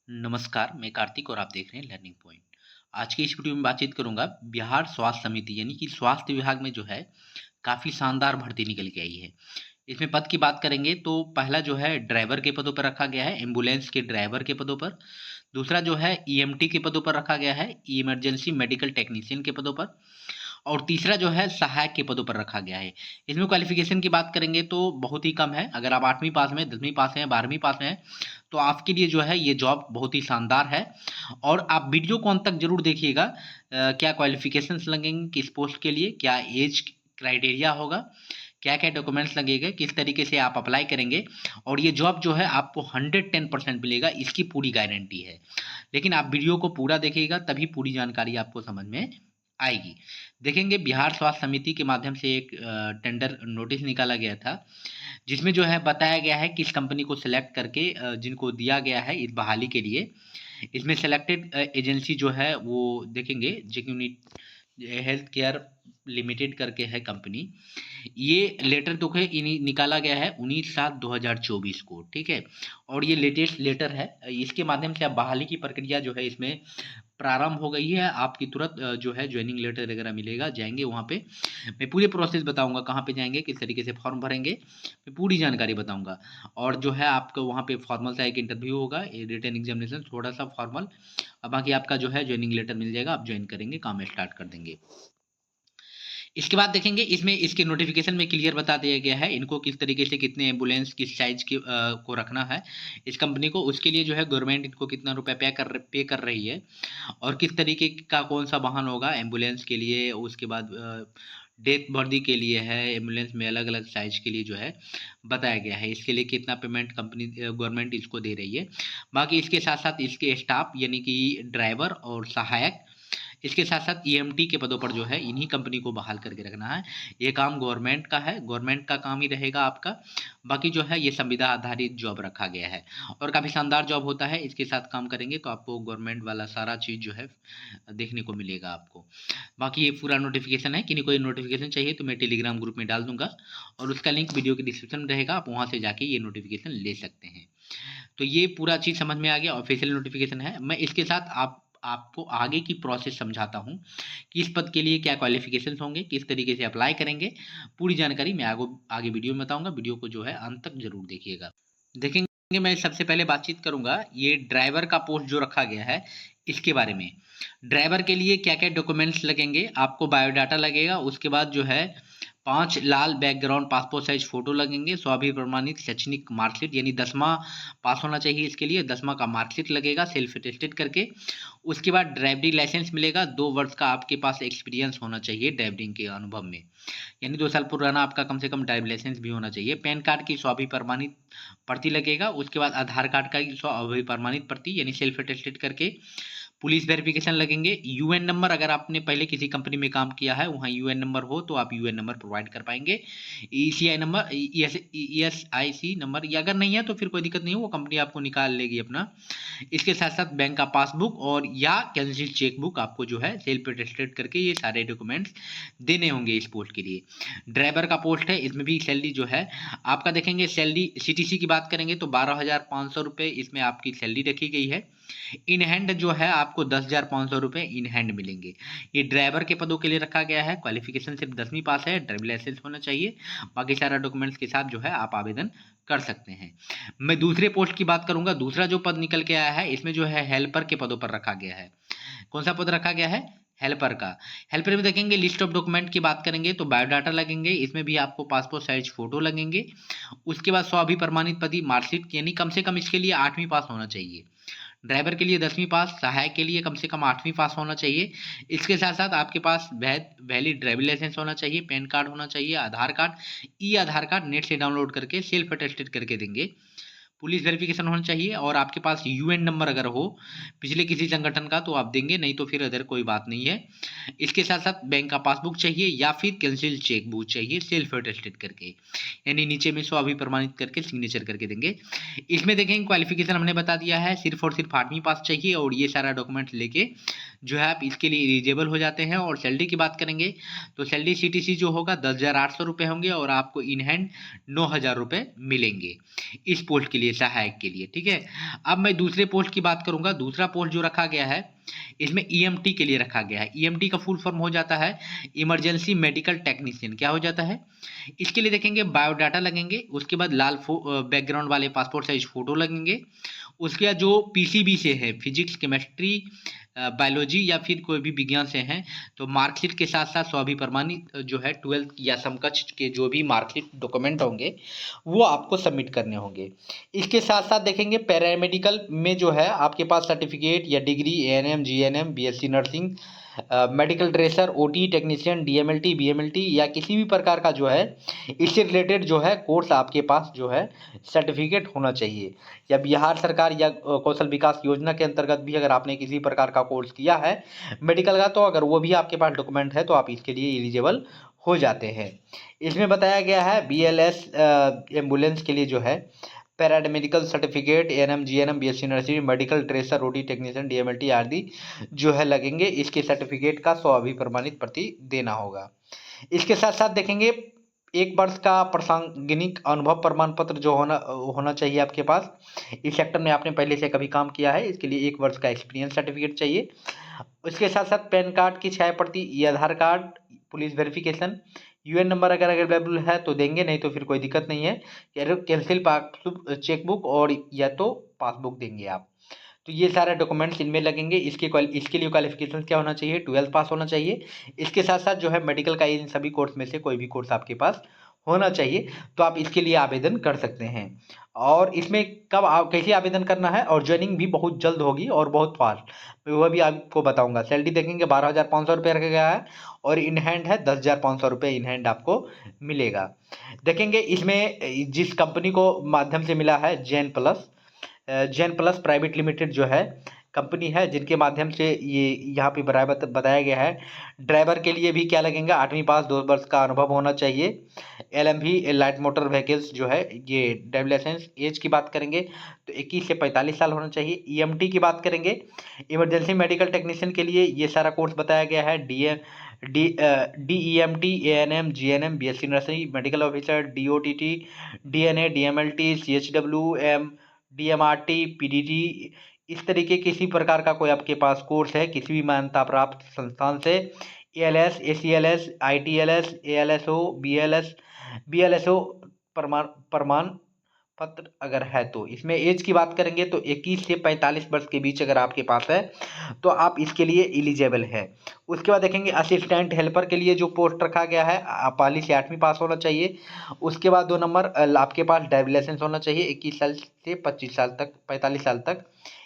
नमस्कार, मैं कार्तिक और आप देख रहे हैं लर्निंग पॉइंट। आज की इस वीडियो में बातचीत करूंगा बिहार स्वास्थ्य समिति यानी कि स्वास्थ्य विभाग में जो है काफ़ी शानदार भर्ती निकल के आई है। इसमें पद की बात करेंगे तो पहला जो है ड्राइवर के पदों पर रखा गया है, एम्बुलेंस के ड्राइवर के पदों पर। दूसरा जो है ईएमटी के पदों पर रखा गया है, इमरजेंसी मेडिकल टेक्नीशियन के पदों पर। और तीसरा जो है सहायक के पदों पर रखा गया है। इसमें क्वालिफिकेशन की बात करेंगे तो बहुत ही कम है। अगर आप 8वीं पास में, 10वीं पास हैं, 12वीं पास हैं तो आपके लिए जो है ये जॉब बहुत ही शानदार है। और आप वीडियो को अंत तक ज़रूर देखिएगा। क्या क्वालिफिकेशंस लगेंगे किस पोस्ट के लिए, क्या एज क्राइटेरिया होगा, क्या-क्या डॉक्यूमेंट्स लगेंगे, किस तरीके से आप अप्लाई करेंगे और ये जॉब जो है आपको 110% मिलेगा, इसकी पूरी गारंटी है। लेकिन आप वीडियो को पूरा देखिएगा तभी पूरी जानकारी आपको समझ में आएगी। देखेंगे बिहार स्वास्थ्य समिति के माध्यम से एक टेंडर नोटिस निकाला गया था, जिसमें जो है बताया गया है किस कंपनी को सिलेक्ट करके जिनको दिया गया है इस बहाली के लिए। इसमें सेलेक्टेड एजेंसी जो है वो देखेंगे जेक्यूनिट हेल्थ केयर लिमिटेड करके है कंपनी। ये लेटर तो है निकाला गया है 19/7/2024 को, ठीक है। और ये लेटेस्ट लेटर है। इसके माध्यम से अब बहाली की प्रक्रिया जो है इसमें प्रारंभ हो गई है। आपकी तुरंत जो है ज्वाइनिंग लेटर वगैरह मिलेगा, जाएंगे वहाँ पे। मैं पूरी प्रोसेस बताऊंगा, कहाँ पे जाएंगे, किस तरीके से फॉर्म भरेंगे, मैं पूरी जानकारी बताऊंगा। और जो है आपको वहाँ पे फॉर्मल सा एक इंटरव्यू होगा, रिटन एग्जामिनेशन थोड़ा सा फॉर्मल। अब बाकी आपका जो है ज्वाइनिंग लेटर मिल जाएगा, आप ज्वाइन करेंगे, काम स्टार्ट कर देंगे। इसके बाद देखेंगे इसमें इसके नोटिफिकेशन में क्लियर बता दिया गया है इनको किस तरीके से कितने एम्बुलेंस किस साइज की को रखना है इस कंपनी को। उसके लिए जो है गवर्नमेंट इनको कितना रुपया पे कर रही है और किस तरीके का कौन सा वाहन होगा एम्बुलेंस के लिए। उसके बाद डेथ बॉडी के लिए है, एम्बुलेंस में अलग अलग साइज के लिए जो है बताया गया है। इसके लिए कितना पेमेंट कंपनी गवर्नमेंट इसको दे रही है। बाकी इसके साथ साथ इसके स्टाफ यानी कि ड्राइवर और सहायक, इसके साथ साथ ईएमटी के पदों पर जो है इन्हीं कंपनी को बहाल करके रखना है। ये काम गवर्नमेंट का है, गवर्नमेंट का काम ही रहेगा आपका। बाकी जो है ये संविदा आधारित जॉब रखा गया है और काफ़ी शानदार जॉब होता है। इसके साथ काम करेंगे तो आपको गवर्नमेंट वाला सारा चीज़ जो है देखने को मिलेगा आपको। बाकी ये पूरा नोटिफिकेशन है, किन्हीं कोई नोटिफिकेशन चाहिए तो मैं टेलीग्राम ग्रुप में डाल दूंगा और उसका लिंक वीडियो के डिस्क्रिप्शन में रहेगा, आप वहाँ से जाके ये नोटिफिकेशन ले सकते हैं। तो ये पूरा चीज़ समझ में आ गया, ऑफिशियल नोटिफिकेशन है। मैं इसके साथ आपको आगे की प्रोसेस समझाता हूँ कि इस पद के लिए क्या क्वालिफिकेशंस होंगे, किस तरीके से अप्लाई करेंगे। पूरी जानकारी मैं आगे वीडियो में बताऊंगा, वीडियो को जो है अंत तक जरूर देखिएगा। देखेंगे मैं सबसे पहले बातचीत करूंगा ये ड्राइवर का पोस्ट जो रखा गया है इसके बारे में। ड्राइवर के लिए क्या क्या डॉक्यूमेंट्स लगेंगे, आपको बायोडाटा लगेगा, उसके बाद जो है 5 लाल बैकग्राउंड पासपोर्ट साइज फोटो लगेंगे, स्वाभि प्रमाणित शैक्षणिक मार्कशीट यानी 10वां पास होना चाहिए, इसके लिए 10वां का मार्कशीट लगेगा सेल्फ अटेस्टेड करके। उसके बाद ड्राइविंग लाइसेंस मिलेगा, 2 वर्ष का आपके पास एक्सपीरियंस होना चाहिए ड्राइविंग के अनुभव में, यानी 2 साल पुराना आपका कम से कम ड्राइविंग लाइसेंस भी होना चाहिए। पैन कार्ड की स्वाभि प्रमाणित प्रति लगेगा, उसके बाद आधार कार्ड का स्वाभि प्रमाणित प्रति यानी सेल्फ अटेस्टेड करके। पुलिस वेरिफिकेशन लगेंगे, यूएन नंबर, अगर आपने पहले किसी कंपनी में काम किया है वहाँ यूएन नंबर हो तो आप यूएन नंबर प्रोवाइड कर पाएंगे। ईसीआई नंबर, ईएसआईसी नंबर, या अगर नहीं है तो फिर कोई दिक्कत नहीं है, वो कंपनी आपको निकाल लेगी अपना। इसके साथ साथ बैंक का पासबुक और या कैंसिल चेकबुक आपको जो है सेल्फ अटेस्टेड करके ये सारे डॉक्यूमेंट्स देने होंगे इस पोस्ट के लिए। ड्राइवर का पोस्ट है, इसमें भी सैलरी जो है आपका देखेंगे, सैलरी सीटीसी की बात करेंगे तो 12,500 रुपये इसमें आपकी सैलरी रखी गई है। इन हैंड जो है आपको 10,500 रुपये इन हैंड मिलेंगे। ये ड्राइवर के पदों के लिए रखा गया है। क्वालिफिकेशन सिर्फ 10वीं पास है, ड्राइविंग लाइसेंस होना चाहिए, बाकी सारा डॉक्यूमेंट्स के साथ जो है आप आवेदन कर सकते हैं। मैं दूसरे पोस्ट की बात करूंगा, दूसरा जो पद निकल के आया है इसमें जो है हेल्पर के पदों पर रखा गया है। कौन सा पद रखा गया है? हेल्पर का। हेल्पर में देखेंगे लिस्ट ऑफ डॉक्यूमेंट की बात करेंगे तो बायोडाटा लगेंगे, इसमें भी आपको पासपोर्ट साइज फोटो लगेंगे। उसके बाद स्वाभि प्रमाणित पति मार्कशीट, यानी कम से कम इसके लिए 8वीं पास होना चाहिए। ड्राइवर के लिए 10वीं पास, सहायक के लिए कम से कम 8वीं पास होना चाहिए। इसके साथ साथ आपके पास वैलिड ड्राइविंग लाइसेंस होना चाहिए, पैन कार्ड होना चाहिए, आधार कार्ड, ई आधार कार्ड नेट से डाउनलोड करके सेल्फ अटेस्टेड करके देंगे। पुलिस वेरिफिकेशन होना चाहिए और आपके पास यूएन नंबर अगर हो पिछले किसी संगठन का तो आप देंगे, नहीं तो फिर अदर कोई बात नहीं है। इसके साथ साथ बैंक का पासबुक चाहिए या फिर कैंसिल चेक बुक चाहिए सेल्फ अटेस्टेड करके, यानी नीचे में स्वाभि प्रमाणित करके सिग्नेचर करके देंगे। इसमें देखेंगे क्वालिफिकेशन हमने बता दिया है, सिर्फ और सिर्फ 8वीं पास चाहिए और ये सारा डॉक्यूमेंट लेके जो है आप इसके लिए एलिजिबल हो जाते हैं। और सैलरी की बात करेंगे तो सैलरी सीटीसी जो होगा 10,800 रुपये होंगे और आपको इन हैंड 9,000 रुपये मिलेंगे इस पोस्ट के लिए। लिए, सहायक के लिए, ठीक है। अब मैं दूसरे पोस्ट की बात करूंगा। दूसरा पोस्ट जो रखा गया है इसमें ईएमटी के लिए रखा गया है। ईएमटी का फुल फॉर्म हो जाता है इमरजेंसी मेडिकल टेक्नीशियन। क्या हो जाता है? इसके लिए देखेंगे बायोडाटा लगेंगे, उसके बाद लाल बैकग्राउंड वाले पासपोर्ट साइज फोटो लगेंगे, उसके बाद जो पीसीबी से है, फिजिक्स, केमिस्ट्री, बायोलॉजी या फिर कोई भी विज्ञान से हैं, तो मार्कशीट के साथ साथ स्वाभिप्रमाणित जो है 12th या समकक्ष के जो भी मार्कशीट डॉक्यूमेंट होंगे वो आपको सबमिट करने होंगे। इसके साथ साथ देखेंगे पैरामेडिकल में जो है आपके पास सर्टिफिकेट या degree, ANM, GNM, BSc nursing, medical dresser, OT technician, DMLT, BMLT या किसी भी प्रकार का जो है इससे रिलेटेड जो है कोर्स आपके पास जो है सर्टिफिकेट होना चाहिए। या बिहार सरकार या कौशल विकास योजना के अंतर्गत भी अगर आपने किसी प्रकार का कोर्स किया है मेडिकल का, तो अगर वो भी आपके पास डॉक्यूमेंट है तो आप इसके लिए एलिजिबल हो जाते हैं। इसमें बताया गया है बीएलएस एम्बुलेंस के लिए जो है paramedical certificate, ANM, GNM, BSc nursing, medical tracer, OT technician, DMLT आदि जो है लगेंगे। इसके सर्टिफिकेट का स्वाभिप्रमाणित प्रति देना होगा। इसके साथ साथ देखेंगे 1 वर्ष का प्रासंगिक अनुभव प्रमाण पत्र जो होना चाहिए आपके पास। इस सेक्टर में आपने पहले से कभी काम किया है, इसके लिए 1 वर्ष का एक्सपीरियंस सर्टिफिकेट चाहिए। उसके साथ साथ पैन कार्ड की 6 प्रति, ये Aadhaar card, police verification, UN number अगर अवेलेबल है तो देंगे, नहीं तो फिर कोई दिक्कत नहीं है। कैंसिल पासबुक, चेकबुक और या तो पासबुक देंगे आप। तो ये सारे डॉक्यूमेंट्स इनमें लगेंगे। इसके लिए क्वालिफिकेशन क्या होना चाहिए? 12th पास होना चाहिए। इसके साथ साथ जो है मेडिकल का इन सभी कोर्स में से कोई भी कोर्स आपके पास होना चाहिए, तो आप इसके लिए आवेदन कर सकते हैं। और इसमें कैसे आवेदन करना है, और ज्वाइनिंग भी बहुत जल्द होगी और बहुत फास्ट, वह भी आपको बताऊंगा। सैलरी देखेंगे 12,500 रुपये रखा गया है और इन हैंड है 10,500 रुपये इन हैंड आपको मिलेगा। देखेंगे इसमें जिस कंपनी को माध्यम से मिला है जैन प्लस प्राइवेट लिमिटेड जो है कंपनी है, जिनके माध्यम से ये यहाँ पे बराबर बताया गया है। ड्राइवर के लिए भी क्या लगेगा? 8वीं पास, 2 वर्ष का अनुभव होना चाहिए। एलएमवी लाइट मोटर व्हीकल्स जो है ये ड्राइविंग लाइसेंस। एज की बात करेंगे तो 21 से 45 साल होना चाहिए। ईएमटी की बात करेंगे, इमरजेंसी मेडिकल टेक्नीशियन के लिए ये सारा कोर्स बताया गया है। DEMT, ANM, GNM, BSc nursing, medical officer, DOTT, DNA, DMLT, CHWM, DMRT, PDT, इस तरीके किसी प्रकार का कोई आपके पास कोर्स है किसी भी मान्यता प्राप्त संस्थान से, एएलएस, एसीएलएस, आईटीएलएस, एएलएसओ, बीएलएसओ प्रमाण पत्र अगर है तो। इसमें एज की बात करेंगे तो 21 से 45 वर्ष के बीच अगर आपके पास है तो आप इसके लिए एलिजिबल है। उसके बाद देखेंगे असिस्टेंट हेल्पर के लिए जो पोस्ट रखा गया है, पहली से 8वीं पास होना चाहिए। उसके बाद 2 नंबर आपके पास ड्राइविंग लाइसेंस होना चाहिए। 21 साल से 25 साल तक, 45 साल तक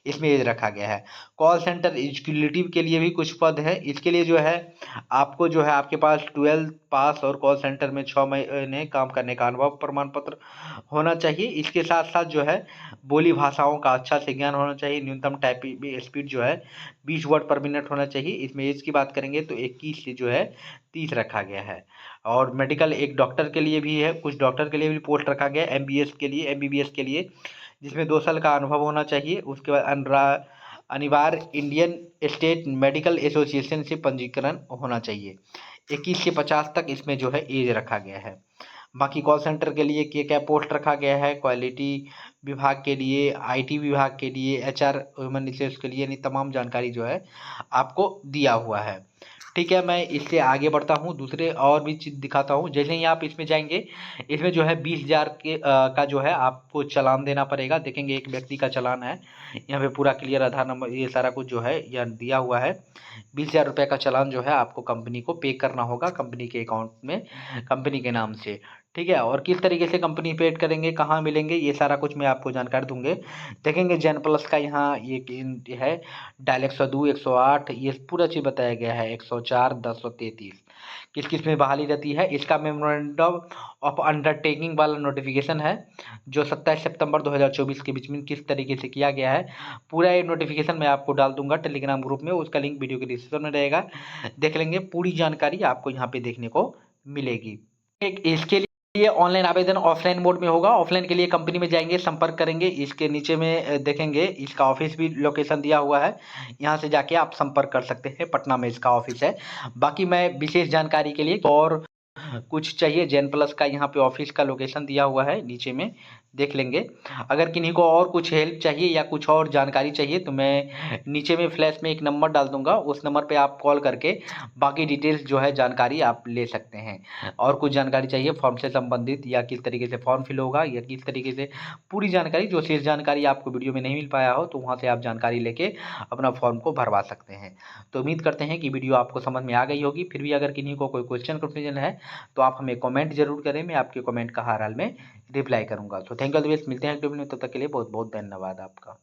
इसमें एज रखा गया है। कॉल सेंटर एग्जीक्यूटिव के लिए भी कुछ पद है। इसके लिए जो है आपको जो है आपके पास 12th पास और कॉल सेंटर में 6 महीने काम करने का अनुभव प्रमाण पत्र होना चाहिए। इसके साथ साथ जो है बोली भाषाओं का अच्छा से ज्ञान होना चाहिए। न्यूनतम टाइपिंग स्पीड जो है 20 वर्ड पर मिनट होना चाहिए। इसमें एज की बात करेंगे तो 21 से जो है 30 रखा गया है। और मेडिकल एक डॉक्टर के लिए भी है, कुछ डॉक्टर के लिए भी पोस्ट रखा गया है। एमबीबीएस के लिए जिसमें 2 साल का अनुभव होना चाहिए। उसके बाद अनिवार्य इंडियन स्टेट मेडिकल एसोसिएशन से पंजीकरण होना चाहिए। 21 से 50 तक इसमें जो है एज रखा गया है। बाकी कॉल सेंटर के लिए क्या पोस्ट रखा गया है, क्वालिटी विभाग के लिए, आईटी विभाग के लिए, एचआर ह्यूमन रिसोर्स के लिए, यानी तमाम जानकारी जो है आपको दिया हुआ है। ठीक है, मैं इससे आगे बढ़ता हूँ, दूसरे और भी चीज़ दिखाता हूँ। जैसे ही आप इसमें जाएंगे, इसमें जो है 20,000 का जो है आपको चालान देना पड़ेगा। देखेंगे एक व्यक्ति का चालान है, यहाँ पे पूरा क्लियर आधार नंबर ये सारा कुछ जो है यहाँ दिया हुआ है। 20,000 रुपये का चालान जो है आपको कंपनी को पे करना होगा, कंपनी के अकाउंट में, कंपनी के नाम से। ठीक है, और किस तरीके से कंपनी पेड करेंगे, कहाँ मिलेंगे, ये सारा कुछ मैं आपको जानकारी दूंगे। देखेंगे जैन प्लस का यहाँ ये है, डायल 102, 108, ये पूरा चीज़ बताया गया है। 104, 1033 किस किस में बहाली रहती है। इसका मेमोरेंडम ऑफ अंडरटेकिंग वाला नोटिफिकेशन है जो 27 सितंबर 2024 के बीच में किस तरीके से किया गया है। पूरा ये नोटिफिकेशन मैं आपको डाल दूंगा टेलीग्राम ग्रुप में, उसका लिंक वीडियो के डिस्क्रिप्शन में रहेगा, देख लेंगे। पूरी जानकारी आपको यहाँ पे देखने को मिलेगी। इसके लिए ऑनलाइन आवेदन ऑफलाइन मोड में होगा। ऑफलाइन के लिए कंपनी में जाएंगे, संपर्क करेंगे। इसके नीचे में देखेंगे इसका ऑफिस भी लोकेशन दिया हुआ है, यहाँ से जाके आप संपर्क कर सकते हैं। पटना में इसका ऑफिस है। बाकी मैं विशेष जानकारी के लिए और कुछ चाहिए, जैन प्लस का यहाँ पे ऑफिस का लोकेशन दिया हुआ है नीचे में, देख लेंगे। अगर किन्हीं को और कुछ हेल्प चाहिए या कुछ और जानकारी चाहिए तो मैं नीचे में फ्लैश में एक नंबर डाल दूंगा, उस नंबर पे आप कॉल करके बाकी डिटेल्स जो है जानकारी आप ले सकते हैं। और कुछ जानकारी चाहिए फॉर्म से संबंधित या किस तरीके से फॉर्म फिल होगा या किस तरीके से पूरी जानकारी, जो शेष जानकारी आपको वीडियो में नहीं मिल पाया हो तो वहाँ से आप जानकारी लेके अपना फॉर्म को भरवा सकते हैं। तो उम्मीद करते हैं कि वीडियो आपको समझ में आ गई होगी। फिर भी अगर किन्हीं को कोई क्वेश्चन कन्फ्यूजन है तो आप हमें कमेंट जरूर करें, मैं आपके कमेंट का हर हाल में रिप्लाई करूंगा। तो thank you all the best, मिलते हैं अगले वीडियो में, तब तक के लिए बहुत बहुत धन्यवाद आपका।